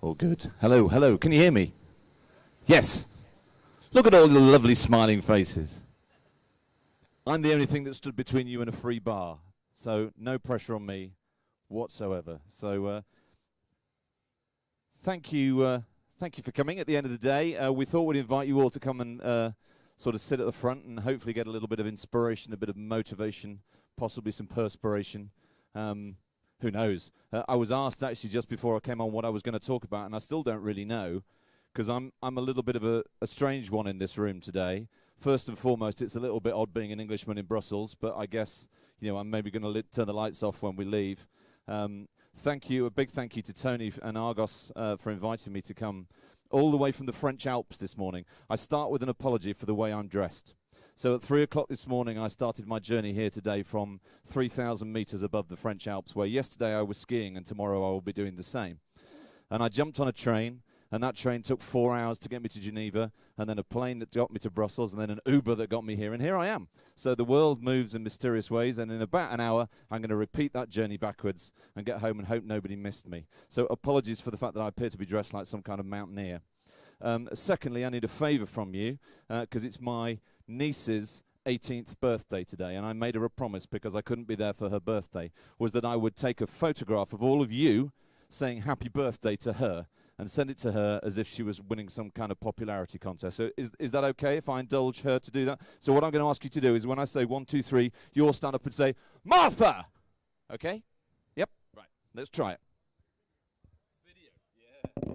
All good. Hello, hello. Can you hear me? Yes. Look at all the lovely smiling faces. I'm the only thing that stood between you and a free bar, so no pressure on me whatsoever. So thank you for coming. At the end of the day, we thought we'd invite you all to come and sort of sit at the front and hopefully get a little bit of inspiration, a bit of motivation, possibly some perspiration. Who knows? I was asked actually just before I came on what I was going to talk about, and I still don't really know, because I'm a little bit of a strange one in this room today. First and foremost, it's a little bit odd being an Englishman in Brussels, but I guess, you know, I'm maybe going to turn the lights off when we leave. Thank you, a big thank you to Tony and Argos for inviting me to come all the way from the French Alps this morning. I start with an apology for the way I'm dressed. So at 3 o'clock this morning, I started my journey here today from 3,000 meters above the French Alps, where yesterday I was skiing and tomorrow I will be doing the same. And I jumped on a train, and that train took 4 hours to get me to Geneva, and then a plane that got me to Brussels, and then an Uber that got me here, and here I am. So the world moves in mysterious ways, and in about an hour, I'm going to repeat that journey backwards and get home and hope nobody missed me. So apologies for the fact that I appear to be dressed like some kind of mountaineer. Secondly, I need a favour from you, because it's my niece's 18th birthday today, and I made her a promise because I couldn't be there for her birthday, was that I would take a photograph of all of you saying happy birthday to her and send it to her as if she was winning some kind of popularity contest. So is that okay if I indulge her to do that? So what I'm going to ask you to do is when I say 1, 2, 3, you all stand up and say, Martha! Okay? Yep. Right. Let's try it. Video. Yeah.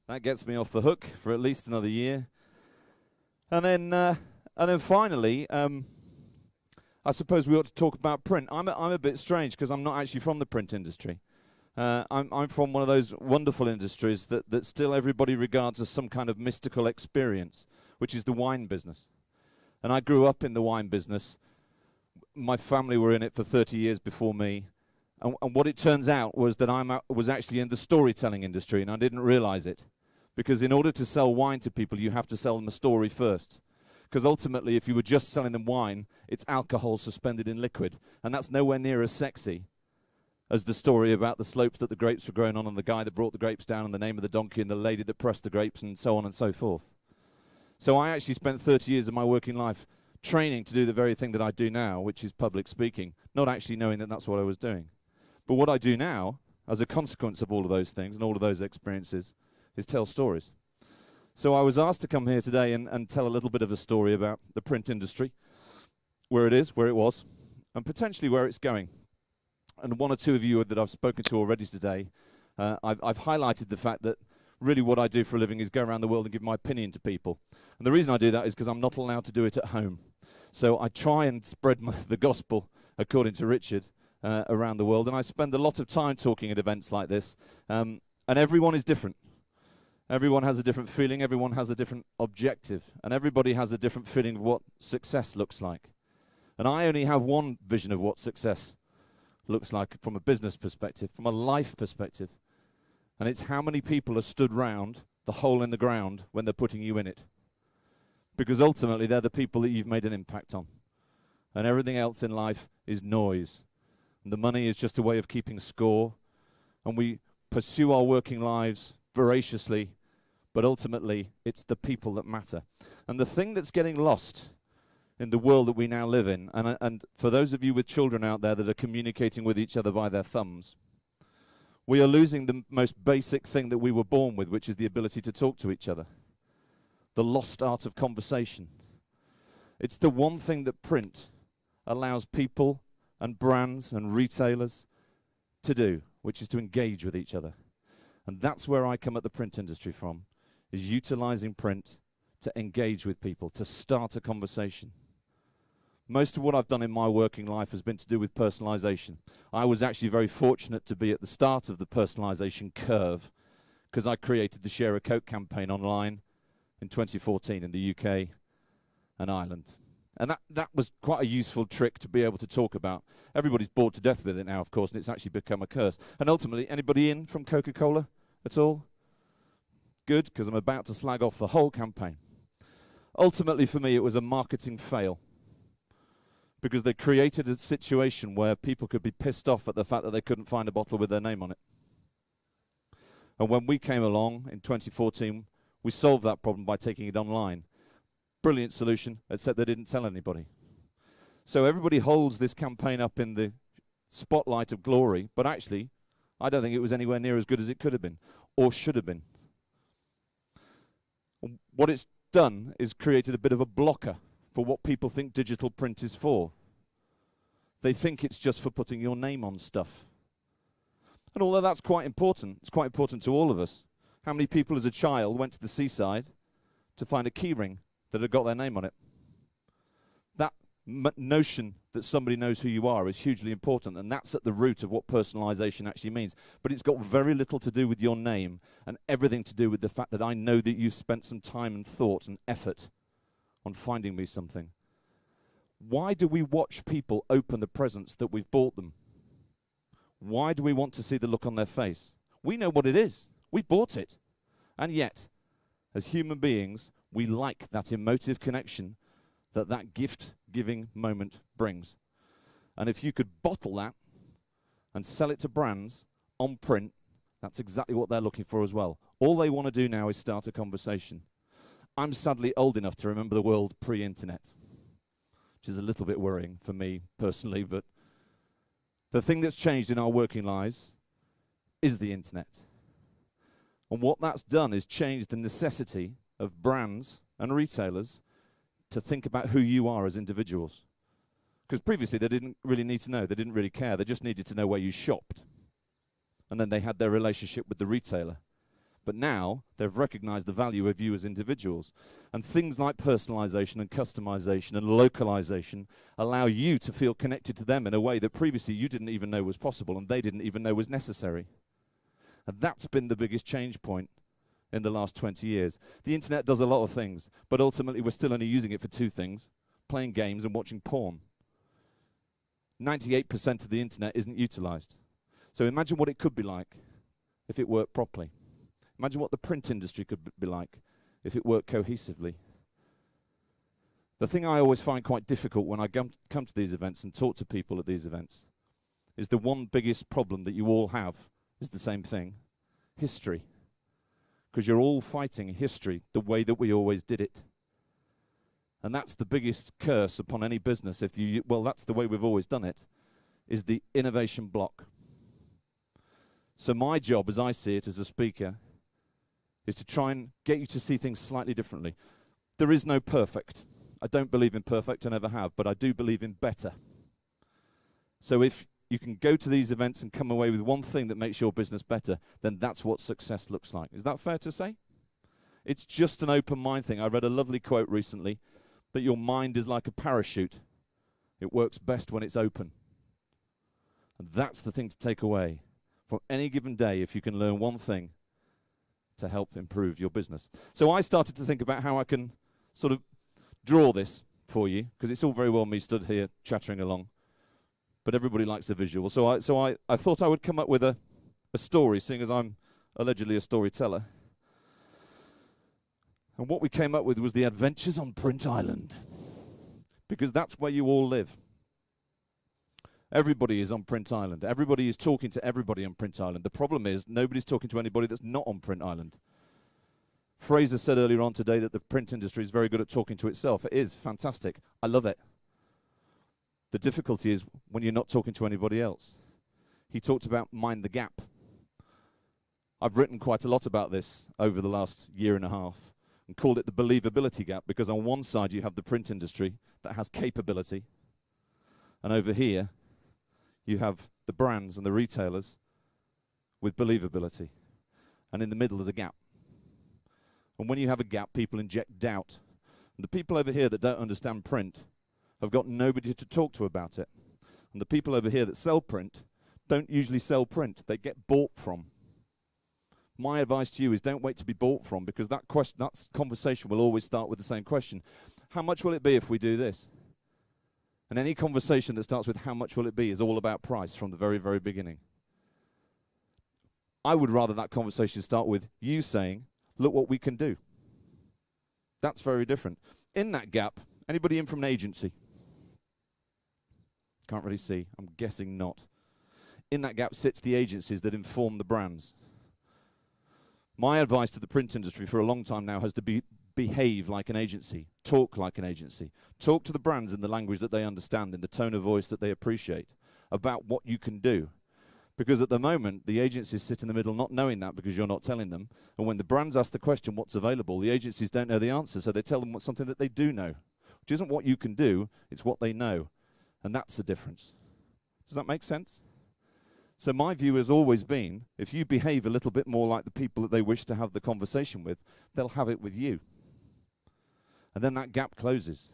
That gets me off the hook for at least another year. And then finally, I suppose we ought to talk about print. I'm a bit strange because I'm not actually from the print industry. I'm from one of those wonderful industries that still everybody regards as some kind of mystical experience, which is the wine business. And I grew up in the wine business. My family were in it for 30 years before me. And what it turns out was that I was actually in the storytelling industry, and I didn't realize it. Because in order to sell wine to people, you have to sell them a story first. Because ultimately, if you were just selling them wine, it's alcohol suspended in liquid. And that's nowhere near as sexy as the story about the slopes that the grapes were grown on, and the guy that brought the grapes down, and the name of the donkey, and the lady that pressed the grapes, and so on and so forth. So I actually spent 30 years of my working life training to do the very thing that I do now, which is public speaking, not actually knowing that that's what I was doing. But what I do now, as a consequence of all of those things and all of those experiences, is tell stories. So I was asked to come here today and tell a little bit of a story about the print industry, where it is, where it was, and potentially where it's going. And one or two of you that I've spoken to already today, I've highlighted the fact that really what I do for a living is go around the world and give my opinion to people. And the reason I do that is because I'm not allowed to do it at home. So I try and spread the gospel, according to Richard, around the world. And I spend a lot of time talking at events like this. And everyone is different. Everyone has a different feeling, everyone has a different objective, and everybody has a different feeling of what success looks like. And I only have one vision of what success looks like from a business perspective, from a life perspective. And it's how many people are stood round the hole in the ground when they're putting you in it. Because ultimately they're the people that you've made an impact on. And everything else in life is noise. And the money is just a way of keeping score. And we pursue our working lives voraciously, but ultimately, it's the people that matter. And the thing that's getting lost in the world that we now live in, and for those of you with children out there that are communicating with each other by their thumbs, we are losing the most basic thing that we were born with, which is the ability to talk to each other. The lost art of conversation. It's the one thing that print allows people and brands and retailers to do, which is to engage with each other. And that's where I come at the print industry from, is utilizing print to engage with people, to start a conversation. Most of what I've done in my working life has been to do with personalization. I was actually very fortunate to be at the start of the personalization curve because I created the Share a Coke campaign online in 2014 in the UK. an island. And that was quite a useful trick to be able to talk about. Everybody's bored to death with it now, of course, and it's actually become a curse. And ultimately, anybody in from Coca-Cola at all? Good, because I'm about to slag off the whole campaign. Ultimately, for me, it was a marketing fail, because they created a situation where people could be pissed off at the fact that they couldn't find a bottle with their name on it. And when we came along in 2014, we solved that problem by taking it online. Brilliant solution, except they didn't tell anybody. So everybody holds this campaign up in the spotlight of glory, but actually, I don't think it was anywhere near as good as it could have been, or should have been. What it's done is created a bit of a blocker for what people think digital print is for. They think it's just for putting your name on stuff. And although that's quite important, it's quite important to all of us. How many people as a child went to the seaside to find a key ring that had got their name on it? That notion that somebody knows who you are is hugely important, and that's at the root of what personalisation actually means. But it's got very little to do with your name and everything to do with the fact that I know that you've spent some time and thought and effort on finding me something. Why do we watch people open the presents that we've bought them? Why do we want to see the look on their face? We know what it is. We bought it. And yet, as human beings, we like that emotive connection that that gift-giving moment brings. And if you could bottle that and sell it to brands on print, that's exactly what they're looking for as well. All they want to do now is start a conversation. I'm sadly old enough to remember the world pre-internet, which is a little bit worrying for me personally, but the thing that's changed in our working lives is the internet. And what that's done is changed the necessity of brands and retailers to think about who you are as individuals. Because previously they didn't really need to know, they didn't really care, they just needed to know where you shopped. And then they had their relationship with the retailer. But now they've recognized the value of you as individuals. And things like personalization and customization and localization allow you to feel connected to them in a way that previously you didn't even know was possible and they didn't even know was necessary. And that's been the biggest change point in the last 20 years. The internet does a lot of things, but ultimately we're still only using it for two things: playing games and watching porn. 98% of the internet isn't utilized. So imagine what it could be like if it worked properly. Imagine what the print industry could be like if it worked cohesively. The thing I always find quite difficult when I come to these events and talk to people at these events is the one biggest problem that you all have is the same thing: history. Because you're all fighting history the way that we always did it. And that's the biggest curse upon any business. Well, that's the way we've always done it, is the innovation block. So my job, as I see it as a speaker, is to try and get you to see things slightly differently. There is no perfect. I don't believe in perfect, I never have, but I do believe in better. So if you can go to these events and come away with one thing that makes your business better, then that's what success looks like. Is that fair to say? It's just an open mind thing. I read a lovely quote recently that your mind is like a parachute. It works best when it's open. And that's the thing to take away from any given day if you can learn one thing to help improve your business. So I started to think about how I can sort of draw this for you, because it's all very well me stood here chattering along, but everybody likes a visual. So I thought I would come up with a story, seeing as I'm allegedly a storyteller. And what we came up with was the Adventures on Print Island, because that's where you all live. Everybody is on Print Island. Everybody is talking to everybody on Print Island. The problem is nobody's talking to anybody that's not on Print Island. Fraser said earlier on today that the print industry is very good at talking to itself. It is fantastic. I love it. The difficulty is when you're not talking to anybody else. He talked about mind the gap. I've written quite a lot about this over the last year and a half and called it the believability gap, because on one side you have the print industry that has capability, and over here you have the brands and the retailers with believability. And in the middle there's a gap. And when you have a gap, people inject doubt. And the people over here that don't understand print have got nobody to talk to about it. And the people over here that sell print don't usually sell print. They get bought from. My advice to you is don't wait to be bought from, because that conversation will always start with the same question. how much will it be if we do this? And any conversation that starts with how much will it be is all about price from the very, very beginning. I would rather that conversation start with you saying, look what we can do. That's very different. In that gap, anybody in from an agency? Can't really see. I'm guessing not. In that gap sits the agencies that inform the brands. My advice to the print industry for a long time now has to behave like an agency, talk like an agency. Talk to the brands in the language that they understand, in the tone of voice that they appreciate, about what you can do. Because at the moment, the agencies sit in the middle not knowing that because you're not telling them. And when the brands ask the question, what's available, the agencies don't know the answer, so they tell them something that they do know, which isn't what you can do, it's what they know. And that's the difference. Does that make sense? So my view has always been, if you behave a little bit more like the people that they wish to have the conversation with, they'll have it with you. And then that gap closes.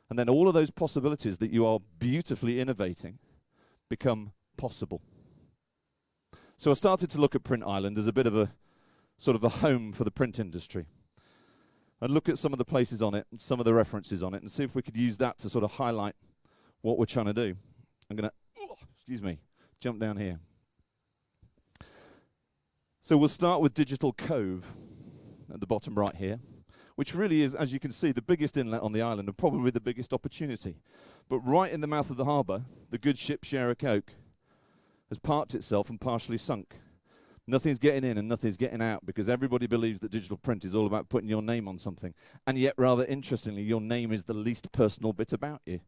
And then all of those possibilities that you are beautifully innovating become possible. So I started to look at Print Island as a bit of a sort of a home for the print industry. And look at some of the places on it and some of the references on it and see if we could use that to sort of highlight what we're trying to do. I'm going to, jump down here. So we'll start with Digital Cove at the bottom right here, which really is, as you can see, the biggest inlet on the island and probably the biggest opportunity. But right in the mouth of the harbour, the good ship Share a Coke has parked itself and partially sunk. Nothing's getting in and nothing's getting out because everybody believes that digital print is all about putting your name on something. And yet, rather interestingly, your name is the least personal bit about you.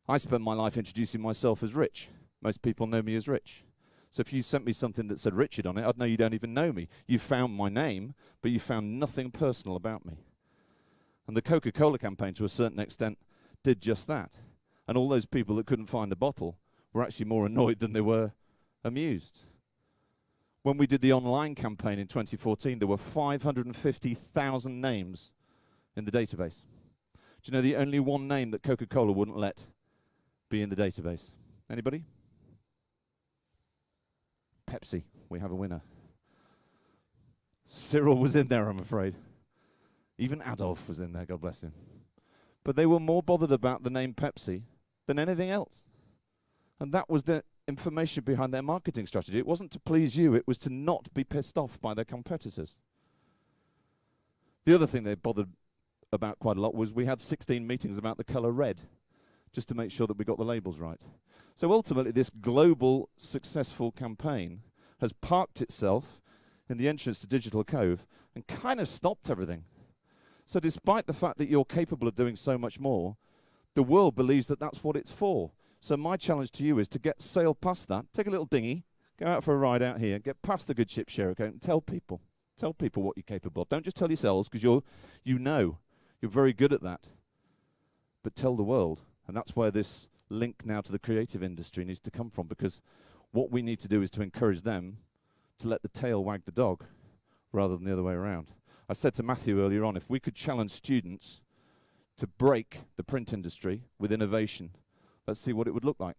I spend my life introducing myself as Rich. Most people know me as Rich. So if you sent me something that said Richard on it, I'd know you don't even know me. You found my name, but you found nothing personal about me. And the Coca-Cola campaign, to a certain extent, did just that. And all those people that couldn't find a bottle were actually more annoyed than they were amused. When we did the online campaign in 2014, there were 550,000 names in the database. Do you know the only one name that Coca-Cola wouldn't let be in the database? Anybody? Pepsi. We have a winner. Cyril was in there, I'm afraid. Even Adolf was in there, God bless him. But they were more bothered about the name Pepsi than anything else. And that was the information behind their marketing strategy. It wasn't to please you, it was to not be pissed off by their competitors. The other thing they bothered about quite a lot was we had 16 meetings about the colour red, just to make sure that we got the labels right. So ultimately, this global successful campaign has parked itself in the entrance to Digital Cove and kind of stopped everything. So despite the fact that you're capable of doing so much more, the world believes that that's what it's for. So my challenge to you is to sail past that, take a little dinghy, go out for a ride out here, get past the good ship Share a Coke and tell people what you're capable of. Don't just tell yourselves, because you're very good at that. But tell the world. And that's where this link now to the creative industry needs to come from, because what we need to do is to encourage them to let the tail wag the dog rather than the other way around. I said to Matthew earlier on, if we could challenge students to break the print industry with innovation, let's see what it would look like.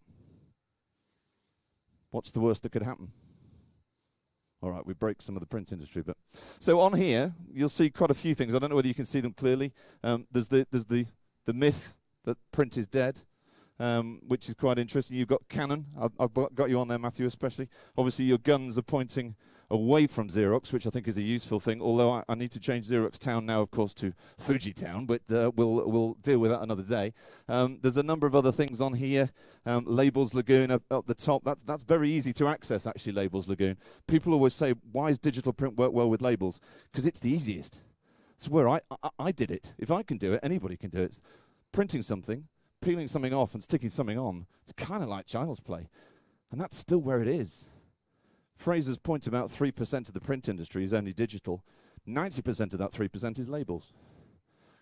What's the worst that could happen? All right, we break some of the print industry, but so on here you'll see quite a few things. I don't know whether you can see them clearly. There's the myth that print is dead, which is quite interesting. You've got Canon. I've got you on there, Matthew, especially. Obviously, your guns are pointing away from Xerox, which I think is a useful thing, although I need to change Xerox Town now, of course, to Fuji Town, but we'll deal with that another day. There's a number of other things on here. Labels Lagoon up the top. That's very easy to access, actually, Labels Lagoon. People always say, why does digital print work well with labels? Because it's the easiest. It's where I did it. If I can do it, anybody can do it. Printing something, peeling something off and sticking something on, it's kind of like child's play. And that's still where it is. Fraser's point about 3% of the print industry is only digital. 90% of that 3% is labels,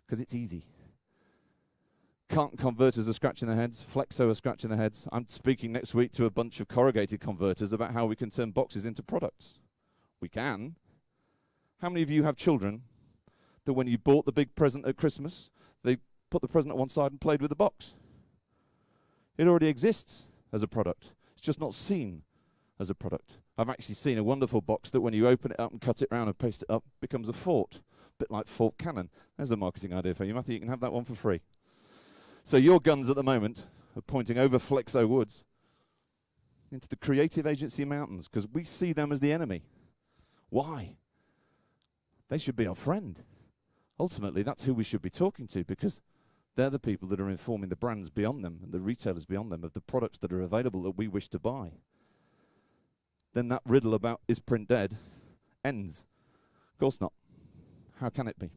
because it's easy. Carton converters are scratching their heads. Flexo are scratching their heads. I'm speaking next week to a bunch of corrugated converters about how we can turn boxes into products. We can. How many of you have children that when you bought the big present at Christmas, they put the present at one side and played with the box? It already exists as a product. It's just not seen as a product. I've actually seen a wonderful box that when you open it up and cut it around and paste it up, becomes a fort. bit like Fort Cannon. There's a marketing idea for you, Matthew. You can have that one for free. So your guns at the moment are pointing over Flexo Woods into the creative agency mountains, because we see them as the enemy. Why? They should be our friend. Ultimately, that's who we should be talking to, because they're the people that are informing the brands beyond them and the retailers beyond them of the products that are available that we wish to buy. Then that riddle about is print dead ends. Of course not. How can it be?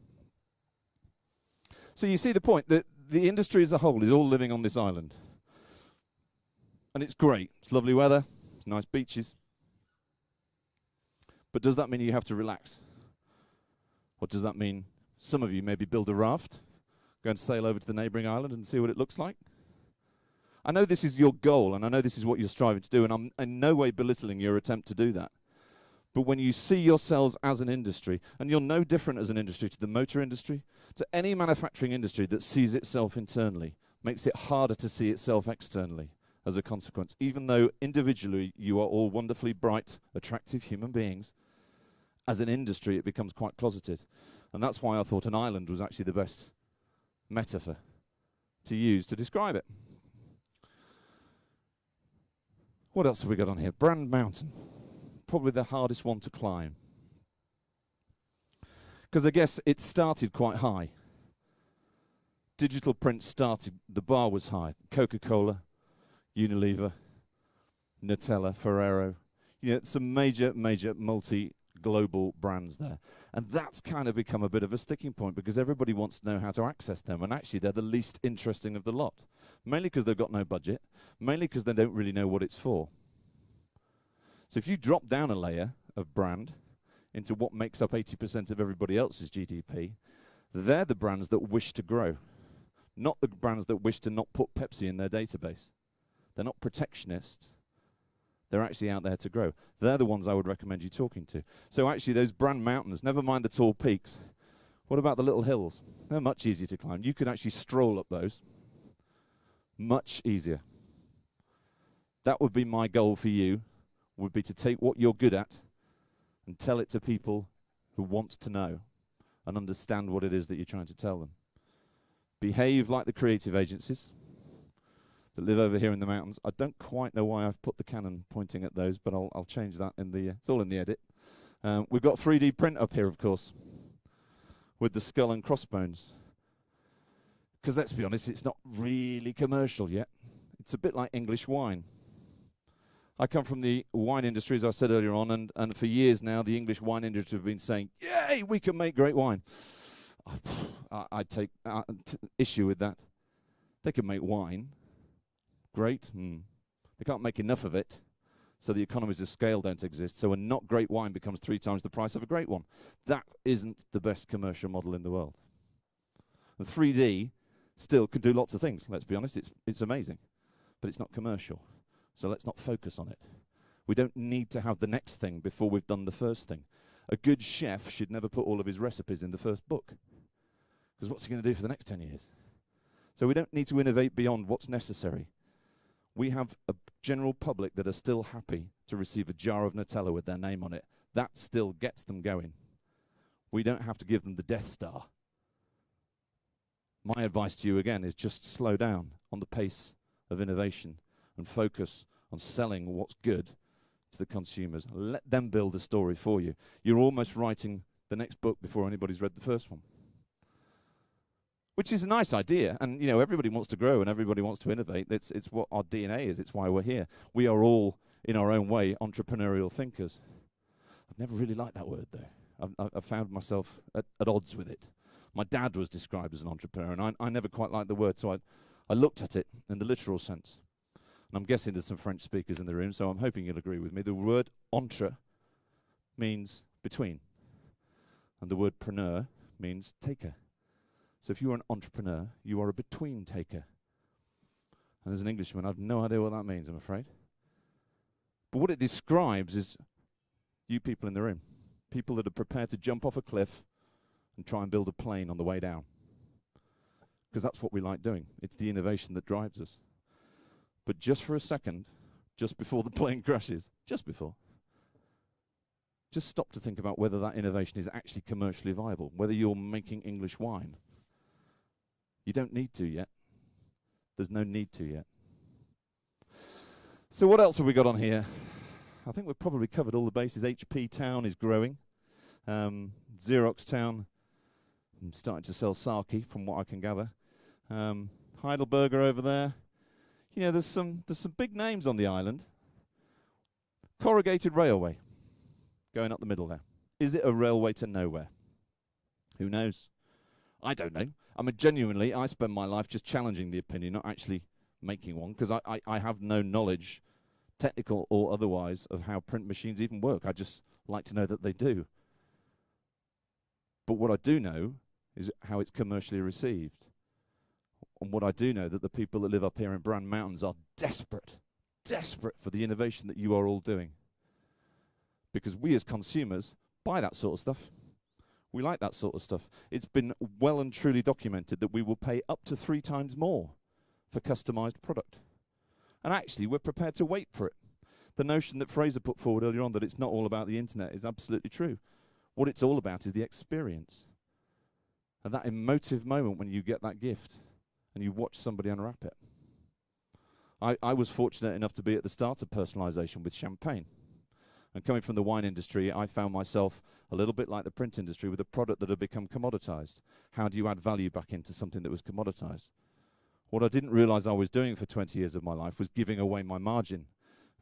So you see the point, that the industry as a whole is all living on this island. And it's great. It's lovely weather. It's nice beaches. But does that mean you have to relax? Or does that mean some of you maybe build a raft, go and sail over to the neighbouring island and see what it looks like? I know this is your goal, and I know this is what you're striving to do, and I'm in no way belittling your attempt to do that. But when you see yourselves as an industry, and you're no different as an industry to the motor industry, to any manufacturing industry that sees itself internally, makes it harder to see itself externally as a consequence. Even though individually you are all wonderfully bright, attractive human beings, as an industry it becomes quite closeted. And that's why I thought an island was actually the best metaphor to use to describe it. What else have we got on here? Brand Mountain. Probably the hardest one to climb. Because I guess it started quite high. Digital print started, the bar was high. Coca-Cola, Unilever, Nutella, Ferrero. You know, some major multi-global brands there. And that's kind of become a bit of a sticking point, because everybody wants to know how to access them. And actually, they're the least interesting of the lot. Mainly because they've got no budget. Mainly because they don't really know what it's for. So if you drop down a layer of brand into what makes up 80% of everybody else's GDP, they're the brands that wish to grow, not the brands that wish to not put Pepsi in their database. They're not protectionist. They're actually out there to grow. They're the ones I would recommend you talking to. So actually those brand mountains, never mind the tall peaks, what about the little hills? They're much easier to climb. You could actually stroll up those. Much easier. That would be my goal for you, would be to take what you're good at and tell it to people who want to know and understand what it is that you're trying to tell them. Behave like the creative agencies that live over here in the mountains. I don't quite know why I've put the cannon pointing at those, but I'll change that in the, it's all in the edit. We've got 3D print up here, of course, with the skull and crossbones. Because let's be honest, it's not really commercial yet. It's a bit like English wine. I come from the wine industry, as I said earlier on, and for years now, the English wine industry have been saying, yay, we can make great wine. I take issue with that. They can make wine. Great. They can't make enough of it, so the economies of scale don't exist. So a not great wine becomes 3 times the price of a great one. That isn't the best commercial model in the world. And 3D still can do lots of things, let's be honest. It's amazing, but it's not commercial. So let's not focus on it. We don't need to have the next thing before we've done the first thing. A good chef should never put all of his recipes in the first book, because what's he going to do for the next 10 years? So we don't need to innovate beyond what's necessary. We have a general public that are still happy to receive a jar of Nutella with their name on it. That still gets them going. We don't have to give them the Death Star. My advice to you again is just slow down on the pace of innovation and focus on selling what's good to the consumers. Let them build a story for you. You're almost writing the next book before anybody's read the first one. Which is a nice idea, and you know, everybody wants to grow and everybody wants to innovate. It's what our DNA is, it's why we're here. We are all, in our own way, entrepreneurial thinkers. I've never really liked that word though. I've found myself at odds with it. My dad was described as an entrepreneur, and I never quite liked the word, so I looked at it in the literal sense. And I'm guessing there's some French speakers in the room, so I'm hoping you'll agree with me. The word entre means between, and the word preneur means taker. So if you're an entrepreneur, you are a between taker. And as an Englishman, I have no idea what that means, I'm afraid. But what it describes is you people in the room, people that are prepared to jump off a cliff and try and build a plane on the way down. Because that's what we like doing. It's the innovation that drives us. But just for a second, just before the plane crashes, just before, just stop to think about whether that innovation is actually commercially viable, whether you're making English wine. You don't need to yet. There's no need to yet. So what else have we got on here? I think we've probably covered all the bases. HP Town is growing. Xerox Town, I'm starting to sell sake from what I can gather. Heidelberger over there. You know, there's some big names on the island. Corrugated railway going up the middle there. Is it a railway to nowhere? Who knows? I don't know. I mean, genuinely, I spend my life just challenging the opinion, not actually making one, because I have no knowledge, technical or otherwise, of how print machines even work. I just like to know that they do. But what I do know is how it's commercially received. And what I do know that the people that live up here in Brand Mountains are desperate for the innovation that you are all doing. Because we as consumers buy that sort of stuff. We like that sort of stuff. It's been well and truly documented that we will pay up to 3 times more for customized product. And actually, we're prepared to wait for it. The notion that Fraser put forward earlier on that it's not all about the internet is absolutely true. What it's all about is the experience. And that emotive moment when you get that gift and you watch somebody unwrap it. I was fortunate enough to be at the start of personalisation with champagne. And coming from the wine industry, I found myself a little bit like the print industry with a product that had become commoditized. How do you add value back into something that was commoditized? What I didn't realize I was doing for 20 years of my life was giving away my margin,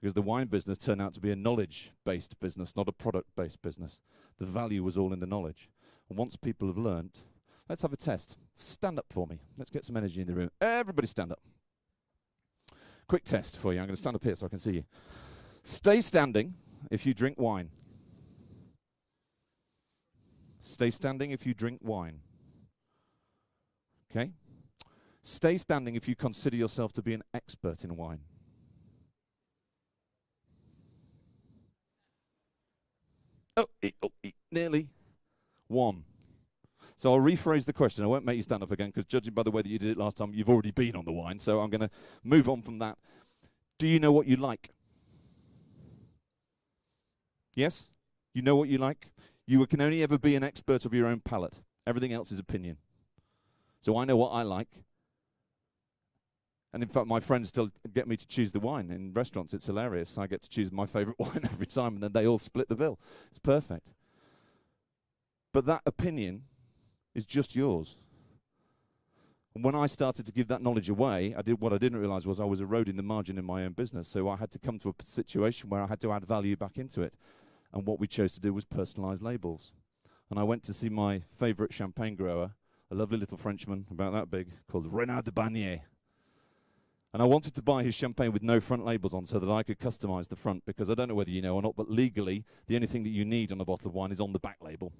because the wine business turned out to be a knowledge-based business, not a product-based business. The value was all in the knowledge. And once people have learnt, let's have a test. Stand up for me. Let's get some energy in the room. Everybody stand up. Quick test for you. I'm going to stand up here so I can see you. Stay standing if you drink wine. Stay standing if you drink wine. Okay? Stay standing if you consider yourself to be an expert in wine. Nearly. 1. So I'll rephrase the question. I won't make you stand up again, because judging by the way that you did it last time, you've already been on the wine. So I'm going to move on from that. Do you know what you like? Yes? You know what you like? You can only ever be an expert of your own palate. Everything else is opinion. So I know what I like. And in fact, my friends still get me to choose the wine. In restaurants, it's hilarious. I get to choose my favorite wine every time, and then they all split the bill. It's perfect. But that opinion is just yours. And when I started to give that knowledge away, what I didn't realize was I was eroding the margin in my own business. So I had to come to a situation where I had to add value back into it. And what we chose to do was personalize labels. And I went to see my favorite champagne grower, a lovely little Frenchman, about that big, called Renard de Bagné. And I wanted to buy his champagne with no front labels on so that I could customize the front, because I don't know whether you know or not, but legally, the only thing that you need on a bottle of wine is on the back label.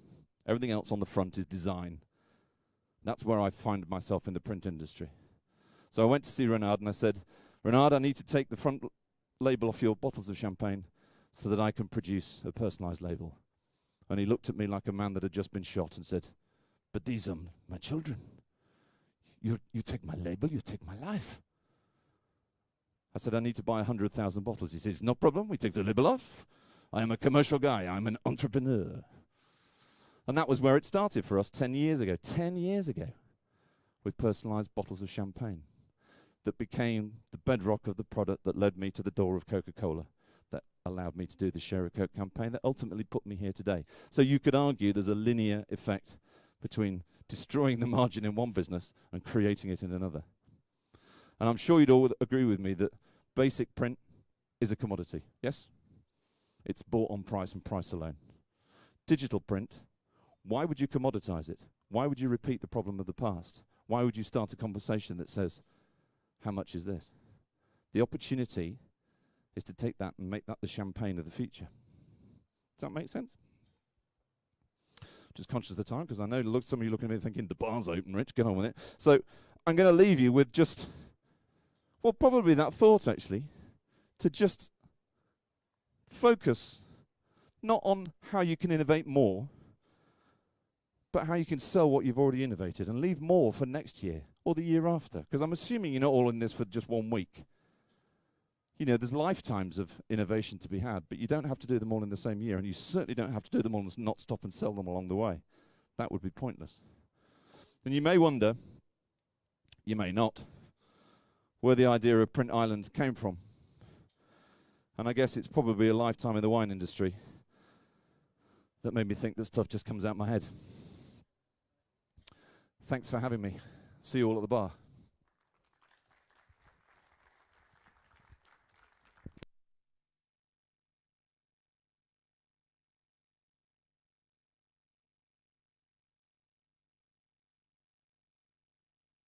Everything else on the front is design. That's where I find myself in the print industry. So I went to see Renard and I said, Renard, I need to take the front label off your bottles of champagne so that I can produce a personalized label. And he looked at me like a man that had just been shot and said, but these are my children. You take my label, you take my life. I said, I need to buy 100,000 bottles. He says, no problem, we take the label off. I am a commercial guy, I'm an entrepreneur. And that was where it started for us 10 years ago. 10 years ago, with personalized bottles of champagne that became the bedrock of the product that led me to the door of Coca-Cola, that allowed me to do the Share a Coke campaign, that ultimately put me here today. So you could argue there's a linear effect between destroying the margin in one business and creating it in another. And I'm sure you'd all agree with me that basic print is a commodity, yes? It's bought on price and price alone. Digital print, why would you commoditize it? Why would you repeat the problem of the past? Why would you start a conversation that says, how much is this? The opportunity is to take that and make that the champagne of the future. Does that make sense? Just conscious of the time, because I know some of you looking at me thinking, the bar's open, Rich, get on with it. So I'm going to leave you with just, well, probably that thought, actually, to just focus not on how you can innovate more, but how you can sell what you've already innovated and leave more for next year or the year after. Because I'm assuming you're not all in this for just 1 week. you know, there's lifetimes of innovation to be had, but you don't have to do them all in the same year, and you certainly don't have to do them all and not stop and sell them along the way. That would be pointless. And you may wonder, you may not, where the idea of Print Island came from. And I guess it's probably a lifetime in the wine industry that made me think that stuff just comes out my head. Thanks for having me. See you all at the bar.